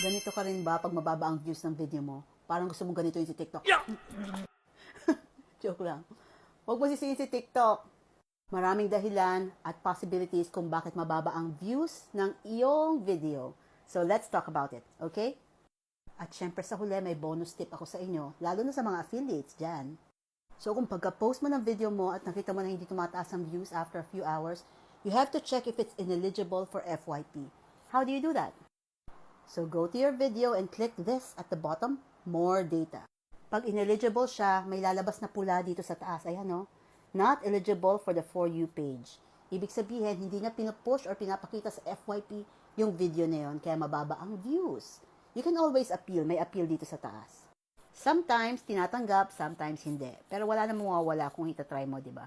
Ganito ka rin ba pag mababa ang views ng video mo? Parang gusto mong ganito yung si TikTok. Joke lang. Huwag mo sisihin si TikTok. Maraming dahilan at possibilities kung bakit mababa ang views ng iyong video. So let's talk about it, okay? At syempre sa huli, may bonus tip ako sa inyo, lalo na sa mga affiliates dyan. So kung pagka-post mo ng video mo at nakita mo na hindi tumataas ang views after a few hours, you have to check if it's ineligible for FYP. How do you do that? So go to your video and click this at the bottom, more data. Pag ineligible siya, may lalabas na pula dito sa taas. Ayan no? Not eligible for the For You page. Ibig sabihin, hindi na pinupush or pinapakita sa FYP yung video na yun, kaya mababa ang views. You can always appeal. May appeal dito sa taas. Sometimes, tinatanggap, sometimes hindi. Pero wala na mawawala kung itatry mo, di ba?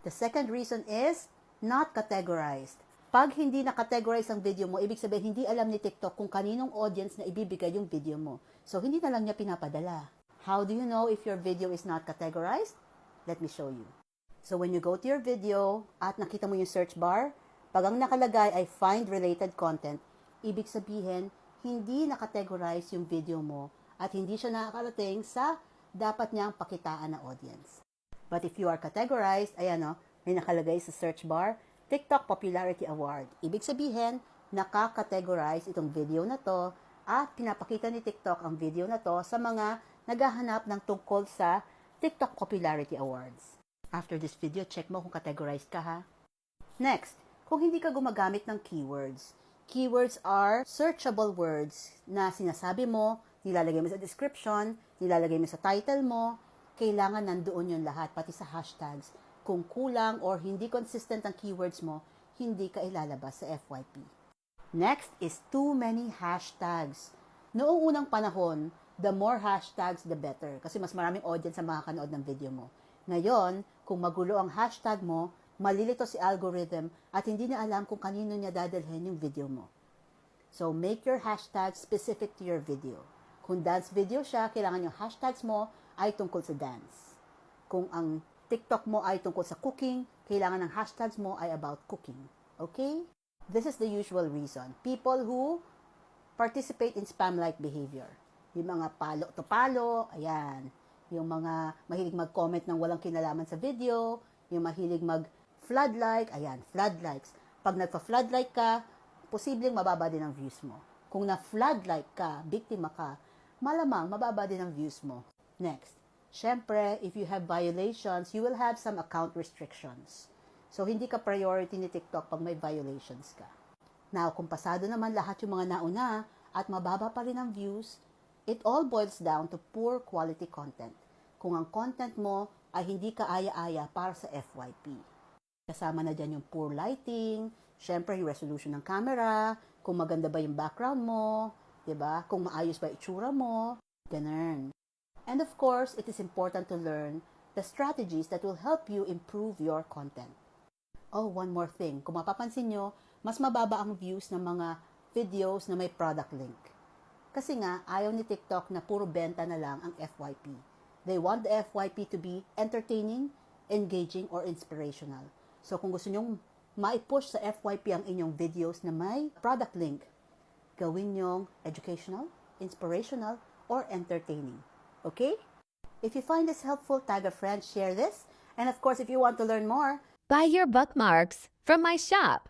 The second reason is not categorized. Pag hindi na-categorize ang video mo, ibig sabihin, hindi alam ni TikTok kung kaninong audience na ibibigay yung video mo. So, hindi na lang niya pinapadala. How do you know if your video is not categorized? Let me show you. So, when you go to your video at nakita mo yung search bar, pag ang nakalagay ay find related content, ibig sabihin, hindi na-categorize yung video mo at hindi siya nakakarating sa dapat niyang pakitaan na audience. But if you are categorized, ayan o, may nakalagay sa search bar, TikTok Popularity Award. Ibig sabihin, nakakategorize itong video na to at pinapakita ni TikTok ang video na to sa mga naghahanap ng tungkol sa TikTok Popularity Awards. After this video, check mo kung categorized ka ha. Next, kung hindi ka gumagamit ng keywords. Keywords are searchable words na sinasabi mo, nilalagay mo sa description, nilalagay mo sa title mo, kailangan nandoon yun lahat, pati sa hashtags. Kung kulang or hindi consistent ang keywords mo, hindi ka ilalabas sa FYP. Next is too many hashtags. Noong unang panahon, the more hashtags, the better. Kasi mas maraming audience ang makakanood ng video mo. Ngayon, kung magulo ang hashtag mo, malilito si algorithm at hindi na alam kung kanino niya dadalhin yung video mo. So, make your hashtag specific to your video. Kung dance video siya, kailangan yung hashtags mo ay tungkol sa dance. Kung ang TikTok mo ay tungkol sa cooking, kailangan ng hashtags mo ay about cooking. Okay? This is the usual reason. People who participate in spam-like behavior. Yung mga palo to palo, ayan. Yung mga mahilig mag-comment ng walang kinalaman sa video, yung mahilig mag-flood like, ayan, flood likes. Pag nagpa-flood like ka, posibleng mababa din ang views mo. Kung na-flood like ka, biktima ka, malamang mababa din ang views mo. Next, syempre, if you have violations, you will have some account restrictions. So, hindi ka priority ni TikTok pag may violations ka. Now, kung pasado naman lahat yung mga nauna at mababa pa rin ang views, it all boils down to poor quality content. Kung ang content mo ay hindi kaaya-aya para sa FYP. Kasama na dyan yung poor lighting, syempre yung resolution ng camera, kung maganda ba yung background mo, diba? Kung maayos ba itsura mo, ganun. And of course, it is important to learn the strategies that will help you improve your content. Oh, one more thing. Kung mapapansin nyo, mas mababa ang views ng mga videos na may product link. Kasi nga, ayaw ni TikTok na puro benta na lang ang FYP. They want the FYP to be entertaining, engaging, or inspirational. So kung gusto nyong ma-push sa FYP ang inyong videos na may product link, gawin nyong educational, inspirational, or entertaining. Okay? If you find this helpful, tag a friend, share this. And of course, if you want to learn more, Buy your bookmarks from my shop.